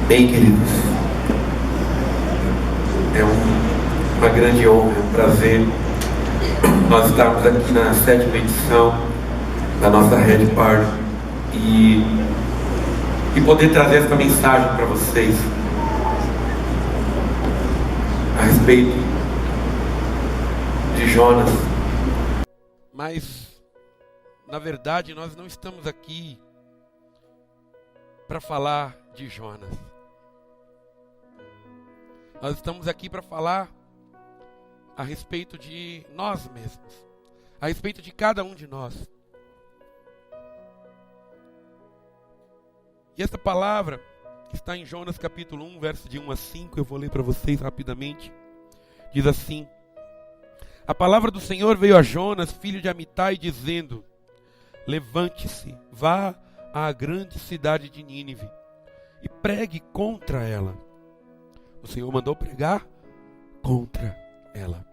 Bem, queridos, é uma grande honra, um prazer nós estarmos aqui na 7ª edição da nossa Red Party e poder trazer essa mensagem para vocês a respeito de Jonas. Mas, na verdade, nós não estamos aqui para falar de Jonas. Nós estamos aqui para falar a respeito de nós mesmos, a respeito de cada um de nós. E essa palavra que está em Jonas capítulo 1, verso de 1 a 5, eu vou ler para vocês rapidamente. Diz assim: a palavra do Senhor veio a Jonas, filho de Amitai, dizendo: levante-se, vá à grande cidade de Nínive e pregue contra ela. O Senhor mandou pregar contra ela.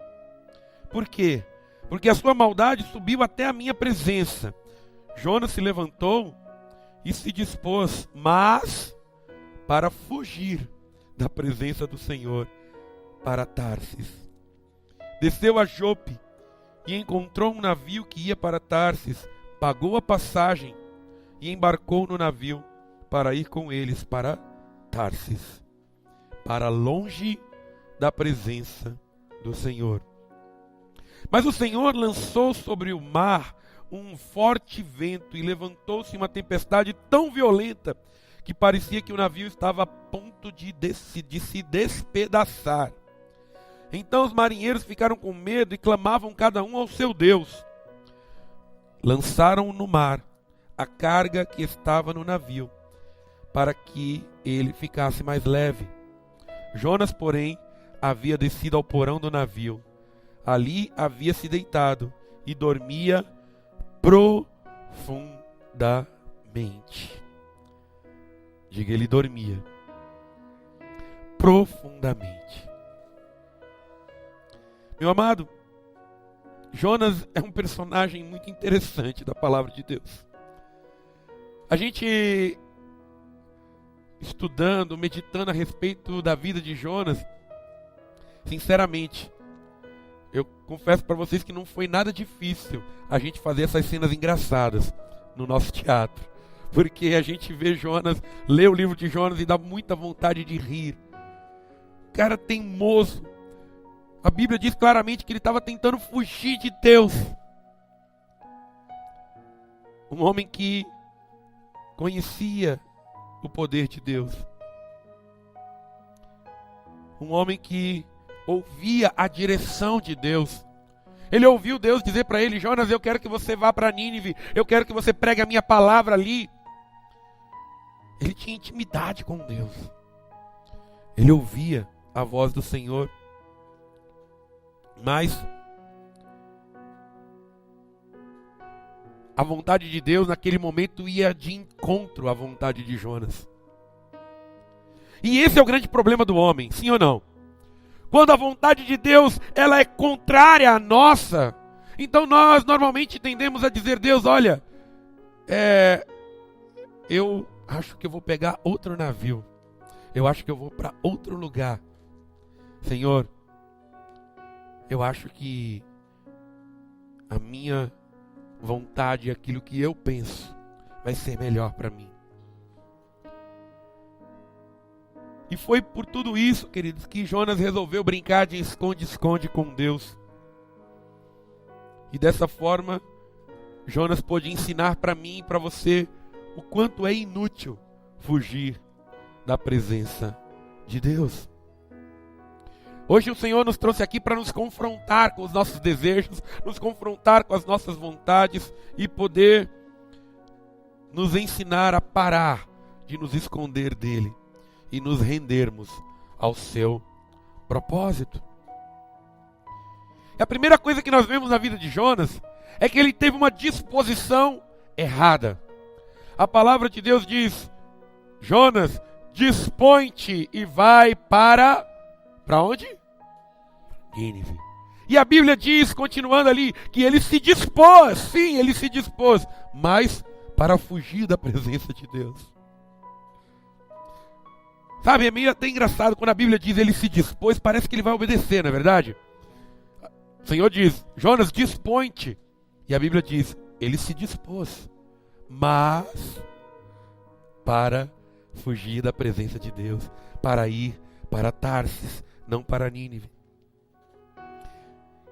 Por quê? Porque a sua maldade subiu até a minha presença. Jonas se levantou e se dispôs, mas para fugir da presença do Senhor, para Tarsis. Desceu a Jope e encontrou um navio que ia para Tarsis, pagou a passagem e embarcou no navio para ir com eles para Tarsis, para longe da presença do Senhor. Mas o Senhor lançou sobre o mar um forte vento e levantou-se uma tempestade tão violenta que parecia que o navio estava a ponto de se despedaçar. Então os marinheiros ficaram com medo e clamavam cada um ao seu Deus. Lançaram no mar a carga que estava no navio, para que ele ficasse mais leve. Jonas, porém, havia descido ao porão do navio. Ali havia se deitado e dormia profundamente. Diga, ele dormia profundamente. Meu amado, Jonas é um personagem muito interessante da palavra de Deus. A gente, estudando, meditando a respeito da vida de Jonas, sinceramente, eu confesso para vocês que não foi nada difícil a gente fazer essas cenas engraçadas no nosso teatro. Porque a gente vê Jonas, lê o livro de Jonas e dá muita vontade de rir. Cara teimoso. A Bíblia diz claramente que ele estava tentando fugir de Deus. Um homem que conhecia o poder de Deus. Um homem que ouvia a direção de Deus. Ele ouviu Deus dizer para ele: Jonas, eu quero que você vá para Nínive, eu quero que você pregue a minha palavra ali. Ele tinha intimidade com Deus. Ele ouvia a voz do Senhor. Mas a vontade de Deus naquele momento ia de encontro à vontade de Jonas. E esse é o grande problema do homem, sim ou não? Quando a vontade de Deus ela é contrária à nossa, então nós normalmente tendemos a dizer: Deus, olha, eu acho que eu vou pegar outro navio, eu acho que eu vou para outro lugar. Senhor, eu acho que a minha vontade, aquilo que eu penso, vai ser melhor para mim. E foi por tudo isso, queridos, que Jonas resolveu brincar de esconde-esconde com Deus. E dessa forma, Jonas pôde ensinar para mim e para você o quanto é inútil fugir da presença de Deus. Hoje o Senhor nos trouxe aqui para nos confrontar com os nossos desejos, nos confrontar com as nossas vontades e poder nos ensinar a parar de nos esconder dele e nos rendermos ao seu propósito. E a primeira coisa que nós vemos na vida de Jonas é que ele teve uma disposição errada. A palavra de Deus diz: Jonas, dispõe-te e vai para onde? Nínive. E a Bíblia diz, continuando ali, que ele se dispôs, sim, ele se dispôs, mas para fugir da presença de Deus. Sabe, é meio até engraçado quando a Bíblia diz ele se dispôs, parece que ele vai obedecer, não é verdade? O Senhor diz, Jonas, dispõe-te. E a Bíblia diz, ele se dispôs, mas para fugir da presença de Deus, para ir para Tarsis, não para Nínive.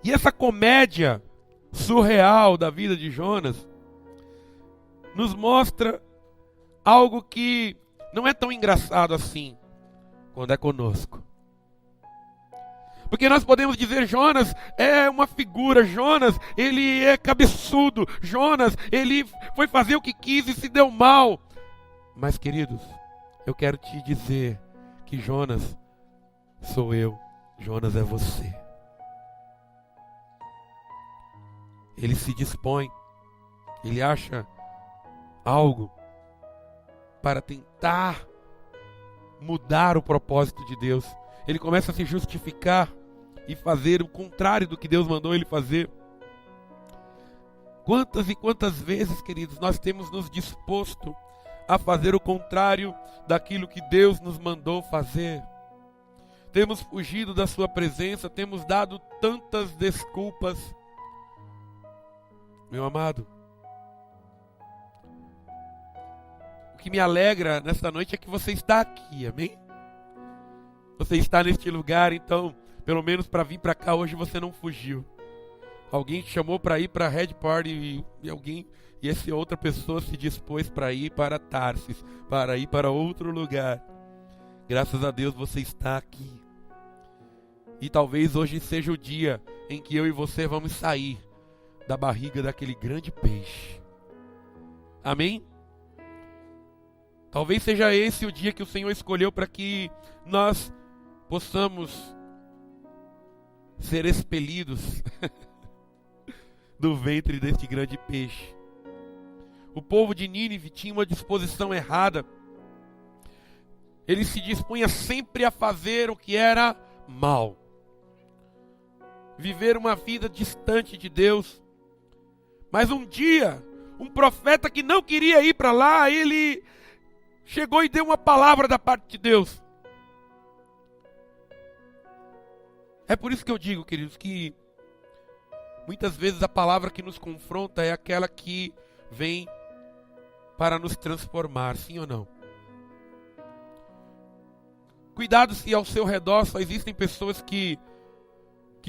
E essa comédia surreal da vida de Jonas nos mostra algo que não é tão engraçado assim quando é conosco. Porque nós podemos dizer, Jonas é uma figura, Jonas, ele é cabeçudo, Jonas, ele foi fazer o que quis e se deu mal. Mas, queridos, eu quero te dizer que Jonas sou eu, Jonas é você. Ele se dispõe, ele acha algo para tentar mudar o propósito de Deus. Ele começa a se justificar e fazer o contrário do que Deus mandou ele fazer. Quantas e quantas vezes, queridos, nós temos nos disposto a fazer o contrário daquilo que Deus nos mandou fazer. Temos fugido da sua presença, temos dado tantas desculpas. Meu amado, o que me alegra nesta noite é que você está aqui, amém? Você está neste lugar, então, pelo menos para vir para cá hoje você não fugiu. Alguém te chamou para ir para a Red Party e essa outra pessoa se dispôs para ir para Tarsis, para ir para outro lugar. Graças a Deus você está aqui. E talvez hoje seja o dia em que eu e você vamos sair da barriga daquele grande peixe. Amém? Talvez seja esse o dia que o Senhor escolheu para que nós possamos ser expelidos do ventre deste grande peixe. O povo de Nínive tinha uma disposição errada. Ele se dispunha sempre a fazer o que era mal. Viver uma vida distante de Deus. Mas um dia, um profeta que não queria ir para lá, ele chegou e deu uma palavra da parte de Deus. É por isso que eu digo, queridos, que muitas vezes a palavra que nos confronta é aquela que vem para nos transformar, sim ou não? Cuidado se ao seu redor só existem pessoas que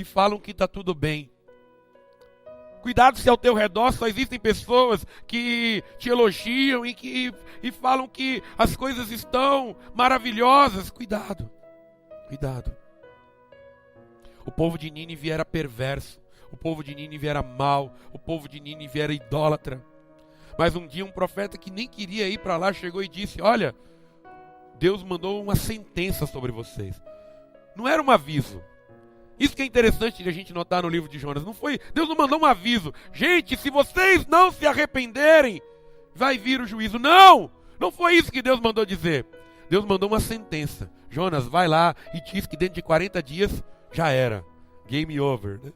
falam que está tudo bem. Cuidado se ao teu redor só existem pessoas que te elogiam e falam que as coisas estão maravilhosas. Cuidado, cuidado. O povo de Nínive era perverso, o povo de Nínive era mau, o povo de Nínive era idólatra. Mas um dia um profeta que nem queria ir para lá chegou e disse, olha, Deus mandou uma sentença sobre vocês. Não era um aviso. Isso que é interessante de a gente notar no livro de Jonas. Não foi, Deus não mandou um aviso. Gente, se vocês não se arrependerem, vai vir o juízo. Não! Não foi isso que Deus mandou dizer. Deus mandou uma sentença. Jonas, vai lá e diz que dentro de 40 dias já era. Game over, né?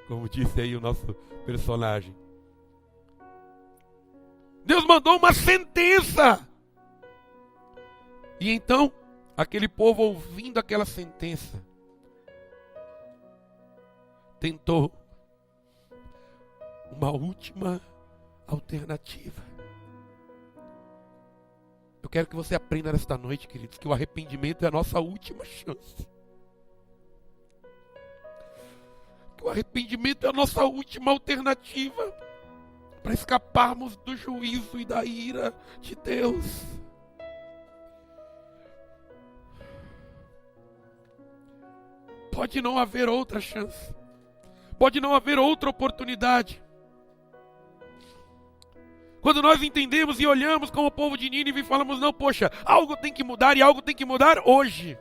Como disse aí o nosso personagem. Deus mandou uma sentença. E então, aquele povo ouvindo aquela sentença, tentou uma última alternativa. Eu quero que você aprenda nesta noite, queridos, que o arrependimento é a nossa última chance. Que o arrependimento é a nossa última alternativa para escaparmos do juízo e da ira de Deus. Pode não haver outra chance. Pode não haver outra oportunidade. Quando nós entendemos e olhamos como o povo de Nínive e falamos, não, poxa, algo tem que mudar e algo tem que mudar hoje.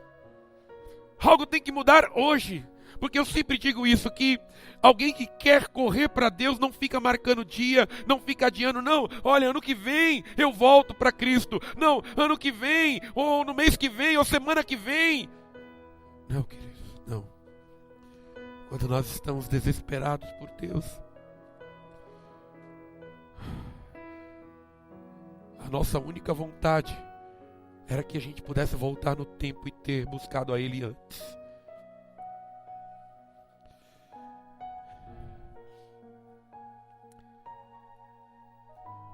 Algo tem que mudar hoje. Porque eu sempre digo isso, que alguém que quer correr para Deus não fica marcando dia, não fica adiando, não, olha, ano que vem eu volto para Cristo. Não, ano que vem, ou no mês que vem, ou semana que vem. Não, queridos, não. Quando nós estamos desesperados por Deus, a nossa única vontade, era que a gente pudesse voltar no tempo e ter buscado a Ele antes.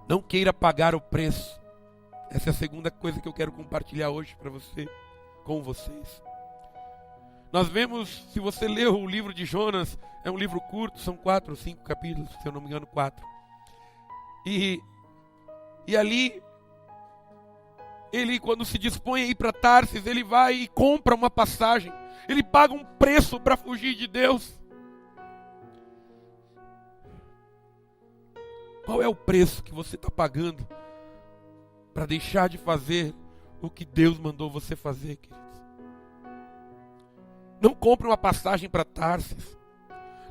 Não queira pagar o preço. Essa é a segunda coisa que eu quero compartilhar hoje com vocês. Nós vemos, se você ler o livro de Jonas, é um livro curto, são 4 ou 5 capítulos, se eu não me engano 4. E ali, ele quando se dispõe a ir para Tarsis, ele vai e compra uma passagem. Ele paga um preço para fugir de Deus. Qual é o preço que você está pagando para deixar de fazer o que Deus mandou você fazer, queridos? Não compre uma passagem para Tarsis.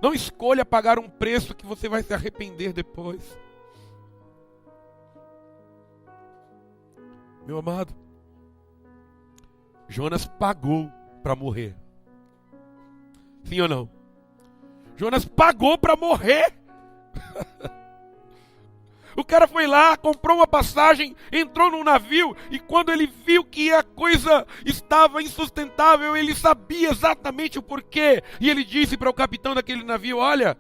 Não escolha pagar um preço que você vai se arrepender depois. Meu amado, Jonas pagou para morrer. Sim ou não? Jonas pagou para morrer. O cara foi lá, comprou uma passagem, entrou num navio e quando ele viu que a coisa estava insustentável, ele sabia exatamente o porquê. E ele disse para o capitão daquele navio: olha,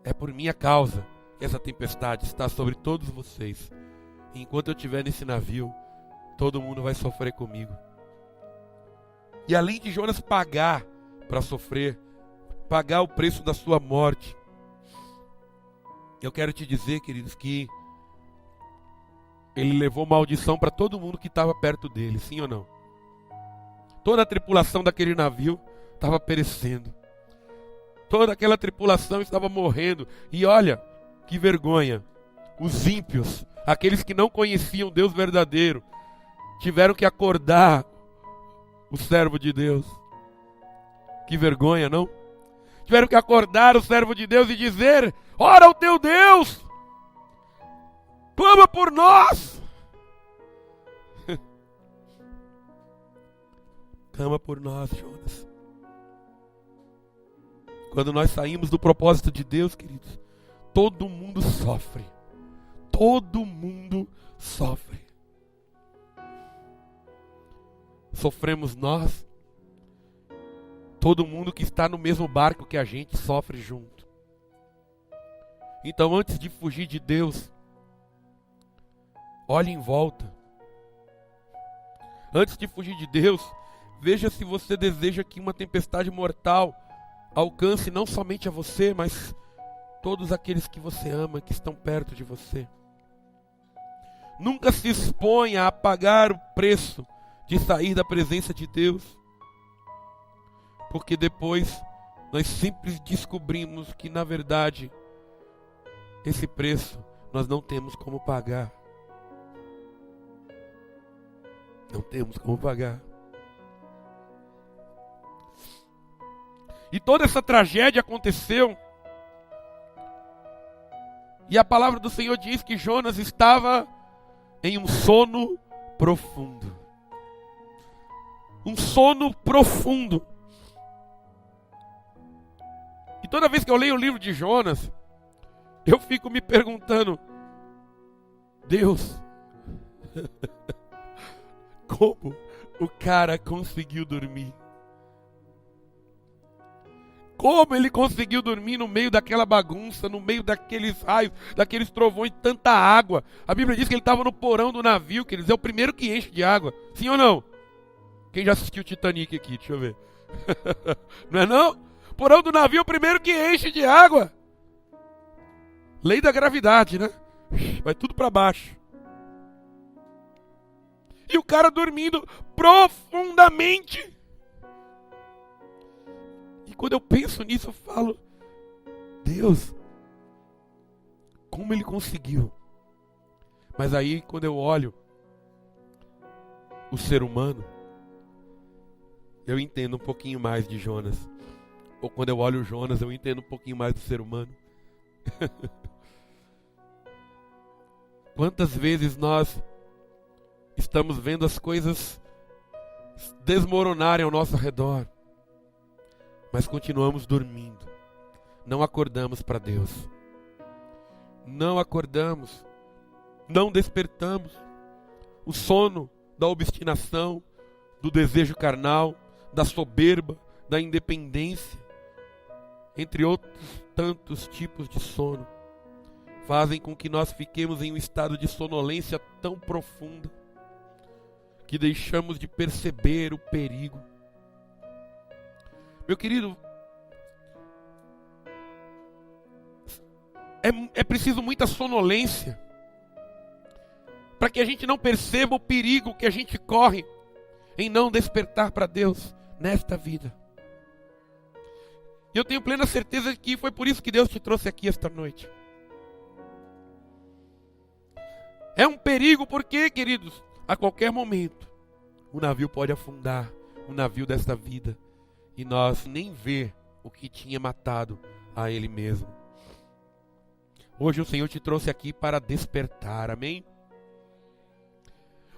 é por minha causa que essa tempestade está sobre todos vocês. E enquanto eu estiver nesse navio, todo mundo vai sofrer comigo. E além de Jonas pagar para sofrer, pagar o preço da sua morte, eu quero te dizer, queridos, que ele levou maldição para todo mundo que estava perto dele, sim ou não? Toda a tripulação daquele navio estava perecendo. Toda aquela tripulação estava morrendo. E olha, que vergonha. Os ímpios, aqueles que não conheciam Deus verdadeiro, tiveram que acordar o servo de Deus. Que vergonha, não? Tiveram que acordar o servo de Deus e dizer: ora o teu Deus, clama por nós. Clama por nós, Jonas. Quando nós saímos do propósito de Deus, queridos, todo mundo sofre. Todo mundo sofre. Sofremos nós. Todo mundo que está no mesmo barco que a gente sofre junto. Então, antes de fugir de Deus, olhe em volta. Antes de fugir de Deus, veja se você deseja que uma tempestade mortal alcance não somente a você, mas todos aqueles que você ama, que estão perto de você. Nunca se exponha a pagar o preço de sair da presença de Deus, porque depois nós sempre descobrimos que, na verdade, esse preço nós não temos como pagar. Não temos como pagar. E toda essa tragédia aconteceu. E a palavra do Senhor diz que Jonas estava em um sono profundo. Um sono profundo. E toda vez que eu leio o livro de Jonas, eu fico me perguntando: Deus, como o cara conseguiu dormir? Como ele conseguiu dormir no meio daquela bagunça, no meio daqueles raios, daqueles trovões, tanta água? A Bíblia diz que ele estava no porão do navio, que eles é o primeiro que enche de água. Sim ou não? Quem já assistiu Titanic aqui? Deixa eu ver. Não é não? Porão do navio é o primeiro que enche de água. Lei da gravidade, né? Vai tudo para baixo. E o cara dormindo profundamente. E quando eu penso nisso, eu falo: Deus, como ele conseguiu? Mas aí, quando eu olho o ser humano, eu entendo um pouquinho mais de Jonas. Ou quando eu olho o Jonas, eu entendo um pouquinho mais do ser humano. Quantas vezes nós estamos vendo as coisas desmoronarem ao nosso redor, mas continuamos dormindo. Não acordamos para Deus. Não acordamos. não despertamos. O sono da obstinação, do desejo carnal, da soberba, da independência, entre outros tantos tipos de sono, fazem com que nós fiquemos em um estado de sonolência tão profunda que deixamos de perceber o perigo. Meu querido, é preciso muita sonolência para que a gente não perceba o perigo que a gente corre em não despertar para Deus nesta vida. E eu tenho plena certeza de que foi por isso que Deus te trouxe aqui esta noite. É um perigo porque, queridos, a qualquer momento o navio pode afundar, o navio desta vida, e nós nem ver o que tinha matado a ele mesmo. Hoje o Senhor te trouxe aqui para despertar, amém?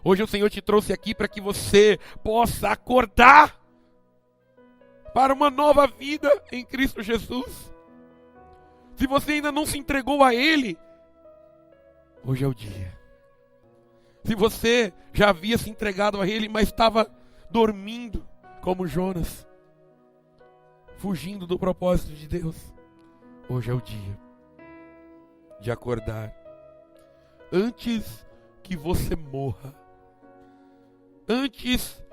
Hoje o Senhor te trouxe aqui para que você possa acordar para uma nova vida em Cristo Jesus. Se você ainda não se entregou a Ele, hoje é o dia. Se você já havia se entregado a Ele, mas estava dormindo, como Jonas, fugindo do propósito de Deus, hoje é o dia de acordar. Antes que você morra, antes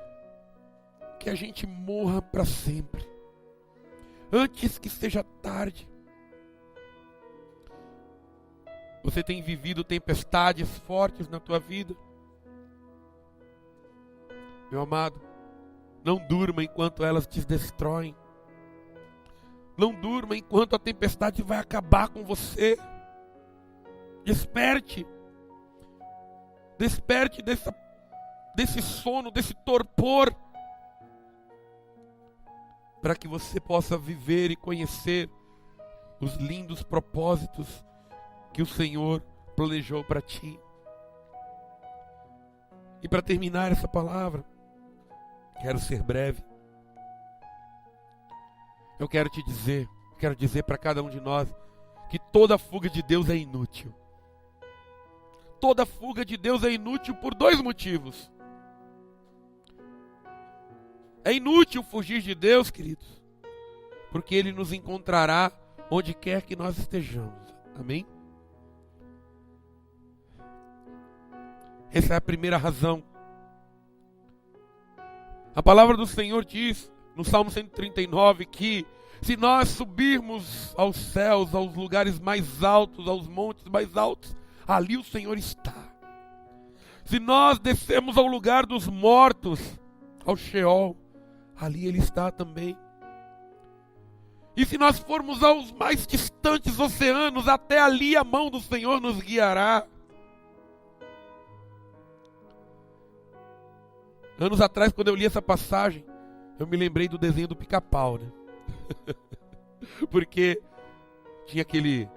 que a gente morra para sempre, antes que seja tarde. Você tem vivido tempestades fortes na tua vida? Meu amado, não durma enquanto elas te destroem. Não durma enquanto a tempestade vai acabar com você. Desperte. Desperte desse sono, desse torpor, para que você possa viver e conhecer os lindos propósitos que o Senhor planejou para ti. E para terminar essa palavra, quero ser breve. Eu quero dizer para cada um de nós que toda fuga de Deus é inútil. Toda fuga de Deus é inútil por dois motivos. É inútil fugir de Deus, queridos, porque Ele nos encontrará onde quer que nós estejamos. Amém? Essa é a primeira razão. A palavra do Senhor diz, no Salmo 139, que se nós subirmos aos céus, aos lugares mais altos, aos montes mais altos, ali o Senhor está. Se nós descermos ao lugar dos mortos, ao Sheol, ali Ele está também. E se nós formos aos mais distantes oceanos, até ali a mão do Senhor nos guiará. Anos atrás, quando eu li essa passagem, eu me lembrei do desenho do Pica-Pau, né? Porque tinha aquele,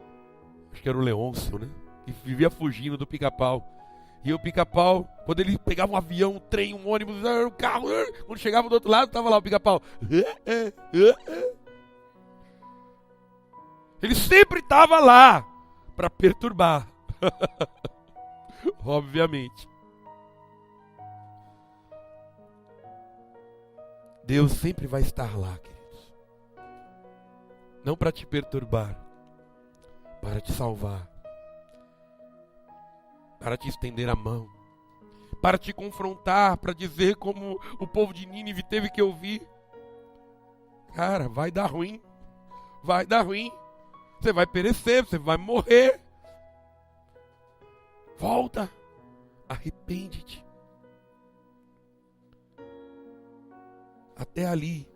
acho que era o Leôncio, né? Que vivia fugindo do Pica-Pau. E o Pica-Pau, quando ele pegava um avião, um trem, um ônibus, um carro, quando chegava do outro lado, estava lá o Pica-Pau. Ele sempre estava lá para perturbar. Obviamente. Deus sempre vai estar lá, queridos. Não para te perturbar, para te salvar, para te estender a mão, para te confrontar, para dizer como o povo de Nínive teve que ouvir. Cara, vai dar ruim, vai dar ruim. Você vai perecer, você vai morrer. Volta, arrepende-te. Até ali,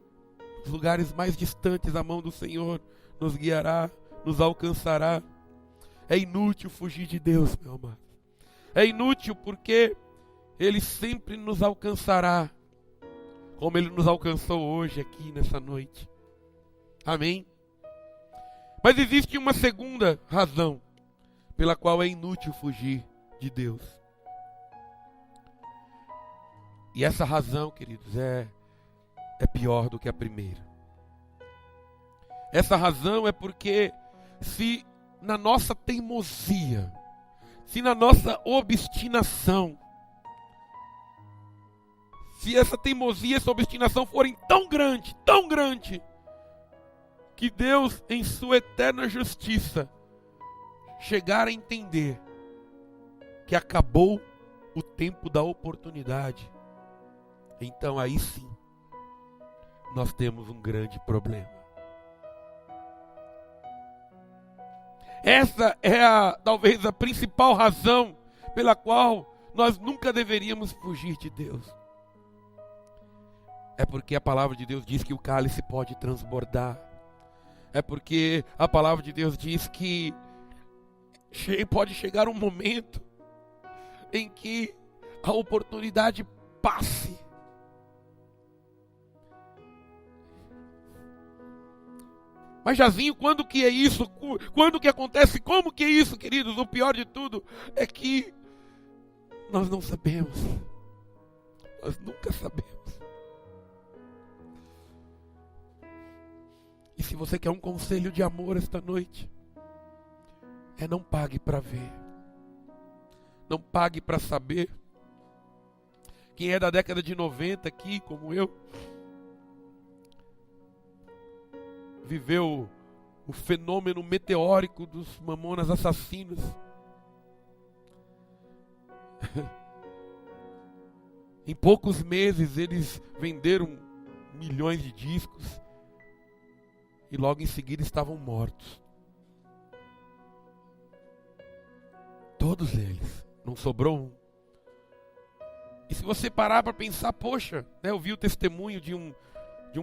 nos lugares mais distantes, a mão do Senhor nos guiará, nos alcançará. É inútil fugir de Deus, meu amado. É inútil porque Ele sempre nos alcançará, como Ele nos alcançou hoje aqui nessa noite. Amém? Mas existe uma segunda razão pela qual é inútil fugir de Deus. E essa razão, queridos, é pior do que a primeira. Essa razão é porque se na nossa teimosia, se na nossa obstinação, se essa teimosia, essa obstinação forem tão grande, que Deus, em sua eterna justiça, chegar a entender que acabou o tempo da oportunidade, então aí sim, nós temos um grande problema. Essa é talvez a principal razão pela qual nós nunca deveríamos fugir de Deus. É porque a palavra de Deus diz que o cálice pode transbordar. É porque a palavra de Deus diz que pode chegar um momento em que a oportunidade passe. Mas Jazinho, quando que é isso? Quando que acontece? Como que é isso, queridos? O pior de tudo é que nós não sabemos. Nós nunca sabemos. E se você quer um conselho de amor esta noite, não pague para ver. Não pague para saber. Quem é da década de 90 aqui, como eu, viveu o fenômeno meteórico dos Mamonas Assassinos. Em poucos meses eles venderam milhões de discos e logo em seguida estavam mortos. Todos eles, não sobrou um. E se você parar para pensar, poxa, eu vi o testemunho de um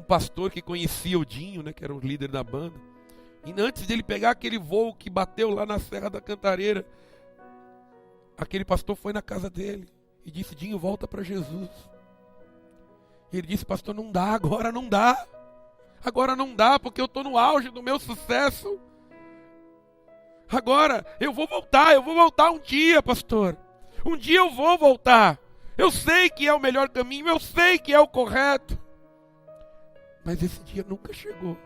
pastor que conhecia o Dinho, que era o líder da banda. E antes dele pegar aquele voo que bateu lá na Serra da Cantareira, aquele pastor foi na casa dele e disse: Dinho, volta para Jesus. E ele disse: pastor, não dá, agora não dá. Agora não dá, porque eu estou no auge do meu sucesso. Agora eu vou voltar um dia, pastor. Um dia eu vou voltar. Eu sei que é o melhor caminho, eu sei que é o correto. Mas esse dia nunca chegou.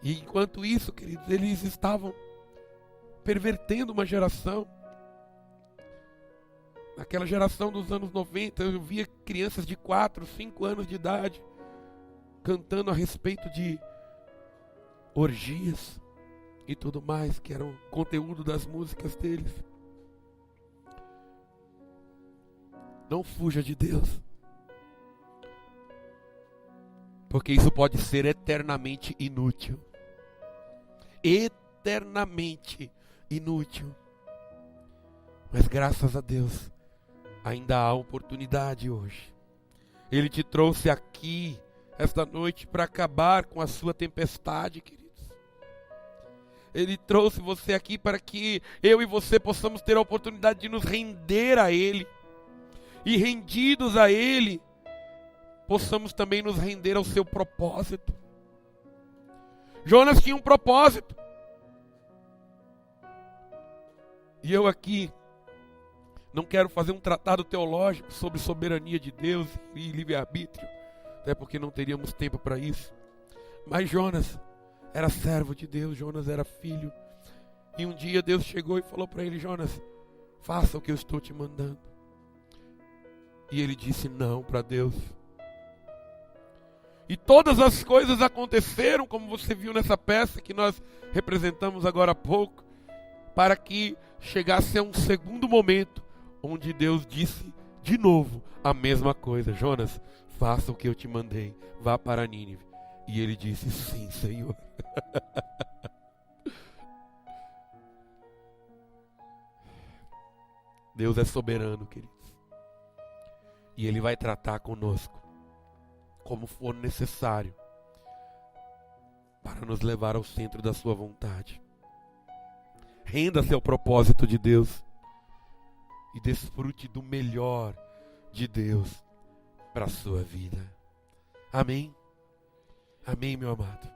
E enquanto isso, queridos, eles estavam pervertendo uma geração. Naquela geração dos anos 90, eu via crianças de 4, 5 anos de idade cantando a respeito de orgias e tudo mais, que era o conteúdo das músicas deles. Não fuja de Deus, porque isso pode ser eternamente inútil. Eternamente inútil. Mas graças a Deus, ainda há oportunidade hoje. Ele te trouxe aqui esta noite para acabar com a sua tempestade, queridos. Ele trouxe você aqui para que eu e você possamos ter a oportunidade de nos render a Ele. E rendidos a Ele, possamos também nos render ao seu propósito. Jonas tinha um propósito. E eu aqui não quero fazer um tratado teológico sobre soberania de Deus e livre-arbítrio, até porque não teríamos tempo para isso. Mas Jonas era servo de Deus, Jonas era filho. E um dia Deus chegou e falou para ele: Jonas, faça o que eu estou te mandando. E ele disse não para Deus. E todas as coisas aconteceram, como você viu nessa peça que nós representamos agora há pouco, para que chegasse a um segundo momento, onde Deus disse de novo a mesma coisa: Jonas, faça o que eu te mandei, vá para Nínive. E ele disse: sim, Senhor. Deus é soberano, queridos. E Ele vai tratar conosco como for necessário para nos levar ao centro da sua vontade. Renda-se ao propósito de Deus e desfrute do melhor de Deus para a sua vida. Amém? Amém, meu amado.